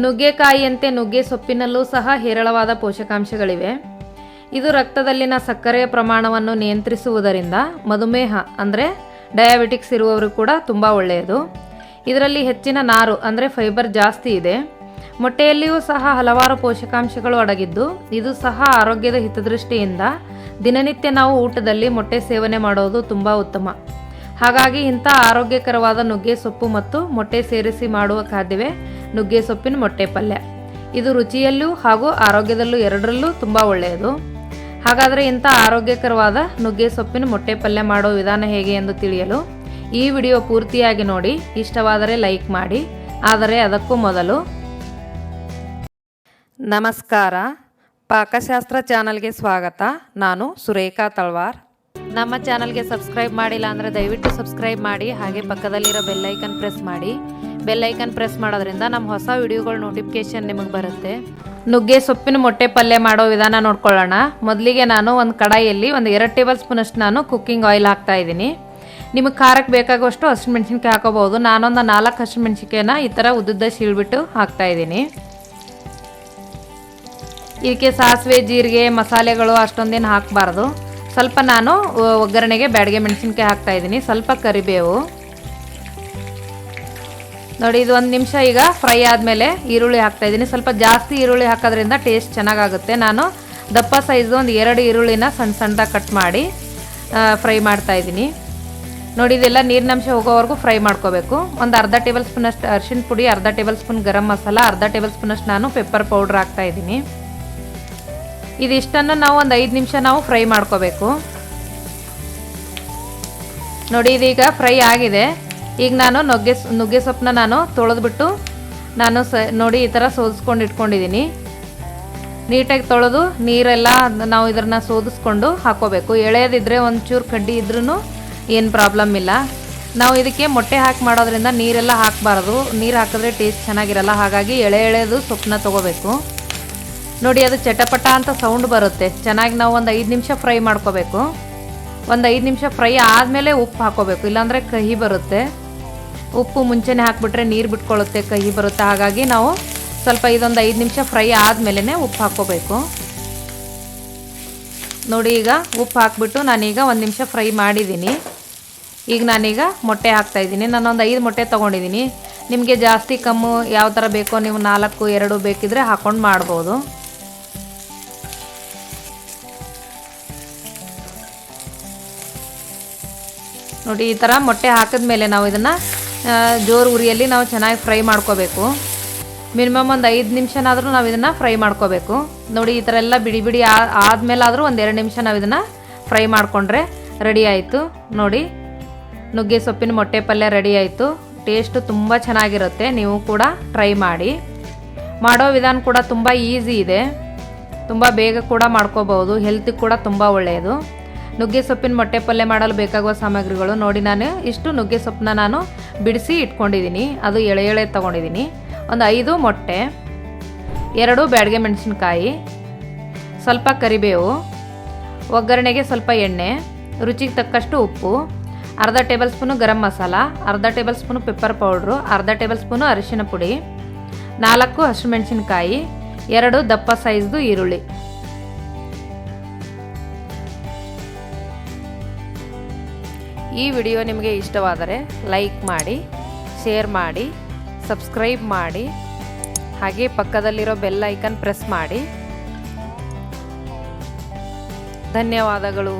ನುಗ್ಗೆಕಾಯಿಯಂತೆ ನುಗ್ಗೆ ಸೊಪ್ಪಿನಲ್ಲೂ ಸಹ ಹೇರಳವಾದ ಪೋಷಕಾಂಶಗಳಿವೆ. ಇದು ರಕ್ತದಲ್ಲಿನ ಸಕ್ಕರೆಯ ಪ್ರಮಾಣವನ್ನು ನಿಯಂತ್ರಿಸುವುದರಿಂದ ಮಧುಮೇಹ ಅಂದರೆ ಡಯಾಬಿಟಿಕ್ಸ್ ಇರುವವರು ಕೂಡ ತುಂಬ ಒಳ್ಳೆಯದು. ಇದರಲ್ಲಿ ಹೆಚ್ಚಿನ ನಾರು ಅಂದರೆ ಫೈಬರ್ ಜಾಸ್ತಿ ಇದೆ. ಮೊಟ್ಟೆಯಲ್ಲಿಯೂ ಸಹ ಹಲವಾರು ಪೋಷಕಾಂಶಗಳು ಅಡಗಿದ್ದು ಇದು ಸಹ ಆರೋಗ್ಯದ ಹಿತದೃಷ್ಟಿಯಿಂದ ದಿನನಿತ್ಯ ನಾವು ಊಟದಲ್ಲಿ ಮೊಟ್ಟೆ ಸೇವನೆ ಮಾಡೋದು ತುಂಬ ಉತ್ತಮ. ಹಾಗಾಗಿ ಇಂಥ ಆರೋಗ್ಯಕರವಾದ ನುಗ್ಗೆ ಸೊಪ್ಪು ಮತ್ತು ಮೊಟ್ಟೆ ಸೇರಿಸಿ ಮಾಡುವ ಖಾದ್ಯವೇ ನುಗ್ಗೆ ಸೊಪ್ಪಿನ ಮೊಟ್ಟೆ ಪಲ್ಯ. ಇದು ರುಚಿಯಲ್ಲೂ ಹಾಗೂ ಆರೋಗ್ಯದಲ್ಲೂ ಎರಡರಲ್ಲೂ ತುಂಬ ಒಳ್ಳೆಯದು. ಹಾಗಾದರೆ ಇಂಥ ಆರೋಗ್ಯಕರವಾದ ನುಗ್ಗೆ ಸೊಪ್ಪಿನ ಮೊಟ್ಟೆ ಪಲ್ಯ ಮಾಡೋ ವಿಧಾನ ಹೇಗೆ ಎಂದು ತಿಳಿಯಲು ಈ ವಿಡಿಯೋ ಪೂರ್ತಿಯಾಗಿ ನೋಡಿ. ಇಷ್ಟವಾದರೆ ಲೈಕ್ ಮಾಡಿ. ಆದರೆ ಅದಕ್ಕೂ ಮೊದಲು ನಮಸ್ಕಾರ, ಪಾಕಶಾಸ್ತ್ರ ಚಾನಲ್ಗೆ ಸ್ವಾಗತ. ನಾನು ಸುರೇಖಾ ತಳವಾರ್. ನಮ್ಮ ಚಾನಲ್ಗೆ ಸಬ್ಸ್ಕ್ರೈಬ್ ಮಾಡಿಲ್ಲ ಅಂದರೆ ದಯವಿಟ್ಟು ಸಬ್ಸ್ಕ್ರೈಬ್ ಮಾಡಿ. ಹಾಗೆ ಪಕ್ಕದಲ್ಲಿರೋ ಬೆಲ್ಲೈಕನ್ ಪ್ರೆಸ್ ಮಾಡಿ. ಬೆಲ್ಲೈಕನ್ ಪ್ರೆಸ್ ಮಾಡೋದ್ರಿಂದ ನಮ್ಮ ಹೊಸ ವಿಡಿಯೋಗಳ ನೋಟಿಫಿಕೇಷನ್ ನಿಮಗೆ ಬರುತ್ತೆ. ನುಗ್ಗೆ ಸೊಪ್ಪಿನ ಮೊಟ್ಟೆ ಪಲ್ಯ ಮಾಡೋ ವಿಧಾನ ನೋಡ್ಕೊಳ್ಳೋಣ. ಮೊದಲಿಗೆ ನಾನು ಒಂದು ಕಡಾಯಿಯಲ್ಲಿ 2 ಟೇಬಲ್ ಸ್ಪೂನಷ್ಟು ನಾನು ಕುಕ್ಕಿಂಗ್ ಆಯಿಲ್ ಹಾಕ್ತಾಯಿದ್ದೀನಿ. ನಿಮಗೆ ಖಾರಕ್ಕೆ ಬೇಕಾಗುವಷ್ಟು ಹಸಿಮೆಣ್ಸಿನ್ಕಾಯಿ ಹಾಕೋಬಹುದು. ನಾನೊಂದು 4 ಹಸಿಮೆಣ್ಸಿನ್ಕಾಯಿನ ಈ ಥರ ಉದ್ದುದ್ದ ಸೀಳ್ಬಿಟ್ಟು ಹಾಕ್ತಾಯಿದ್ದೀನಿ. ಇದಕ್ಕೆ ಸಾಸಿವೆ, ಜೀರಿಗೆ, ಮಸಾಲೆಗಳು ಅಷ್ಟೊಂದೇನು ಹಾಕಬಾರ್ದು. ಸ್ವಲ್ಪ ನಾನು ಒಗ್ಗರಣೆಗೆ ಬ್ಯಾಡಗೆ ಮೆಣಸಿನ್ಕಾಯಿ ಹಾಕ್ತಾಯಿದ್ದೀನಿ. ಸ್ವಲ್ಪ ಕರಿಬೇವು ನೋಡಿ. ಇದು 1 ನಿಮಿಷ ಈಗ ಫ್ರೈ ಆದಮೇಲೆ ಈರುಳ್ಳಿ ಹಾಕ್ತಾಯಿದ್ದೀನಿ. ಸ್ವಲ್ಪ ಜಾಸ್ತಿ ಈರುಳ್ಳಿ ಹಾಕೋದ್ರಿಂದ ಟೇಸ್ಟ್ ಚೆನ್ನಾಗಾಗುತ್ತೆ. ನಾನು ದಪ್ಪ ಸೈಜು 2 ಈರುಳ್ಳಿನ ಸಣ್ಣ ಸಣ್ಣದಾಗಿ ಕಟ್ ಮಾಡಿ ಫ್ರೈ ಮಾಡ್ತಾಯಿದ್ದೀನಿ ನೋಡಿ. ಇದೆಲ್ಲ ನೀರಿನಂಶ ಹೋಗೋವರೆಗೂ ಫ್ರೈ ಮಾಡ್ಕೋಬೇಕು. ಒಂದು ಅರ್ಧ ಟೇಬಲ್ ಸ್ಪೂನಷ್ಟು ಅರಿಶಿಣ ಪುಡಿ, ಅರ್ಧ ಟೇಬಲ್ ಸ್ಪೂನ್ ಗರಂ ಮಸಾಲ, ಅರ್ಧ ಟೇಬಲ್ ಸ್ಪೂನಷ್ಟು ನಾನು ಪೆಪ್ಪರ್ ಪೌಡ್ರ್ ಹಾಕ್ತಾಯಿದ್ದೀನಿ. ಇದಿಷ್ಟನ್ನು ನಾವು ಒಂದು 5 ನಿಮಿಷ ನಾವು ಫ್ರೈ ಮಾಡ್ಕೋಬೇಕು ನೋಡಿ. ಇದೀಗ ಫ್ರೈ ಆಗಿದೆ. ಈಗ ನಾನು ನುಗ್ಗೆ ಸೊಪ್ಪನ್ನ ನಾನು ತೊಳೆದ್ಬಿಟ್ಟು ನಾನು ನೋಡಿ ಈ ಥರ ಸೋದಿಸ್ಕೊಂಡು ಇಟ್ಕೊಂಡಿದ್ದೀನಿ. ನೀಟಾಗಿ ತೊಳೆದು ನೀರೆಲ್ಲ ನಾವು ಇದನ್ನು ಸೋದಿಸ್ಕೊಂಡು ಹಾಕೋಬೇಕು. ಎಳೆಯದಿದ್ದರೆ ಒಂಚೂರು ಕಡ್ಡಿ ಇದ್ರೂ ಏನು ಪ್ರಾಬ್ಲಮ್ ಇಲ್ಲ. ನಾವು ಇದಕ್ಕೆ ಮೊಟ್ಟೆ ಹಾಕಿ ಮಾಡೋದ್ರಿಂದ ನೀರೆಲ್ಲ ಹಾಕಬಾರ್ದು. ನೀರು ಹಾಕಿದ್ರೆ ಟೇಸ್ಟ್ ಚೆನ್ನಾಗಿರಲ್ಲ. ಹಾಗಾಗಿ ಎಳೆದು ಸೊಪ್ಪನ್ನ ತೊಗೋಬೇಕು ನೋಡಿ. ಅದು ಚಟಪಟ ಅಂತ ಸೌಂಡ್ ಬರುತ್ತೆ. ಚೆನ್ನಾಗಿ ನಾವು ಒಂದು 5 ನಿಮಿಷ ಫ್ರೈ ಮಾಡ್ಕೋಬೇಕು. ಒಂದು 5 ನಿಮಿಷ ಫ್ರೈ ಆದಮೇಲೆ ಉಪ್ಪು ಹಾಕೋಬೇಕು, ಇಲ್ಲಾಂದರೆ ಕಹಿ ಬರುತ್ತೆ. ಉಪ್ಪು ಮುಂಚೆನೇ ಹಾಕಿಬಿಟ್ರೆ ನೀರು ಬಿಟ್ಕೊಳ್ಳುತ್ತೆ, ಕಹಿ ಬರುತ್ತೆ. ಹಾಗಾಗಿ ನಾವು ಸ್ವಲ್ಪ ಇದೊಂದು 5 ನಿಮಿಷ ಫ್ರೈ ಆದಮೇಲೆ ಉಪ್ಪು ಹಾಕ್ಕೋಬೇಕು ನೋಡಿ. ಈಗ ಉಪ್ಪು ಹಾಕ್ಬಿಟ್ಟು ನಾನೀಗ 1 ನಿಮಿಷ ಫ್ರೈ ಮಾಡಿದ್ದೀನಿ. ಈಗ ನಾನೀಗ ಮೊಟ್ಟೆ ಹಾಕ್ತಾಯಿದ್ದೀನಿ. ನಾನೊಂದು 5 ಮೊಟ್ಟೆ ತೊಗೊಂಡಿದ್ದೀನಿ. ನಿಮಗೆ ಜಾಸ್ತಿ ಕಮ್ಮು ಯಾವ ಥರ ಬೇಕೋ ನೀವು 4, 2 ಬೇಕಿದ್ರೆ ಹಾಕ್ಕೊಂಡು ಮಾಡ್ಬೋದು ನೋಡಿ. ಈ ಥರ ಮೊಟ್ಟೆ ಹಾಕಿದ್ಮೇಲೆ ನಾವು ಇದನ್ನು ಜೋರು ಉರಿಯಲ್ಲಿ ನಾವು ಚೆನ್ನಾಗಿ ಫ್ರೈ ಮಾಡ್ಕೋಬೇಕು. ಮಿನಿಮಮ್ ಒಂದು 5 ನಿಮಿಷನಾದರೂ ನಾವು ಇದನ್ನು ಫ್ರೈ ಮಾಡ್ಕೋಬೇಕು ನೋಡಿ. ಈ ಥರ ಎಲ್ಲ ಬಿಡಿ ಬಿಡಿ ಆದಮೇಲಾದರೂ ಒಂದು 2 ನಿಮಿಷ ನಾವು ಇದನ್ನು ಫ್ರೈ ಮಾಡಿಕೊಂಡ್ರೆ ರೆಡಿ ಆಯಿತು ನೋಡಿ. ನುಗ್ಗೆ ಸೊಪ್ಪಿನ ಮೊಟ್ಟೆ ಪಲ್ಯ ರೆಡಿ ಆಯಿತು. ಟೇಸ್ಟು ತುಂಬ ಚೆನ್ನಾಗಿರುತ್ತೆ. ನೀವು ಕೂಡ ಟ್ರೈ ಮಾಡಿ. ಮಾಡೋ ವಿಧಾನ ಕೂಡ ತುಂಬ ಈಸಿ ಇದೆ. ತುಂಬ ಬೇಗ ಕೂಡ ಮಾಡ್ಕೋಬಹುದು. ಹೆಲ್ತಿಗೆ ಕೂಡ ತುಂಬ ಒಳ್ಳೆಯದು. ನುಗ್ಗೆ ಸೊಪ್ಪಿನ ಮೊಟ್ಟೆ ಪಲ್ಯ ಮಾಡಲು ಬೇಕಾಗುವ ಸಾಮಗ್ರಿಗಳು ನೋಡಿ. ನಾನು ಇಷ್ಟು ನುಗ್ಗೆ ಸೊಪ್ಪನ್ನ ನಾನು ಬಿಡಿಸಿ ಇಟ್ಕೊಂಡಿದ್ದೀನಿ. ಅದು ಎಳೆ ತೊಗೊಂಡಿದ್ದೀನಿ. ಒಂದು 5 ಮೊಟ್ಟೆ, 2 ಬ್ಯಾಡಗೆ ಮೆಣಸಿನ್ಕಾಯಿ, ಸ್ವಲ್ಪ ಕರಿಬೇವು, ಒಗ್ಗರಣೆಗೆ ಸ್ವಲ್ಪ ಎಣ್ಣೆ, ರುಚಿಗೆ ತಕ್ಕಷ್ಟು ಉಪ್ಪು, ಅರ್ಧ ಟೇಬಲ್ ಸ್ಪೂನು ಗರಂ ಮಸಾಲ, ಅರ್ಧ ಟೇಬಲ್ ಸ್ಪೂನು ಪೆಪ್ಪರ್ ಪೌಡ್ರು, ಅರ್ಧ ಟೇಬಲ್ ಸ್ಪೂನು ಅರಿಶಿಣ ಪುಡಿ, 4 ಹಸಿಮೆಣಸಿನ್ಕಾಯಿ, 2 ದಪ್ಪ ಸೈಜ್ದು ಈರುಳ್ಳಿ. ಈ ವಿಡಿಯೋ ನಿಮಗೆ ಇಷ್ಟವಾದರೆ ಲೈಕ್ ಮಾಡಿ, ಶೇರ್ ಮಾಡಿ, ಸಬ್ಸ್ಕ್ರೈಬ್ ಮಾಡಿ. ಹಾಗೆ ಪಕ್ಕದಲ್ಲಿರೋ ಬೆಲ್ ಐಕನ್ ಪ್ರೆಸ್ ಮಾಡಿ. ಧನ್ಯವಾದಗಳು.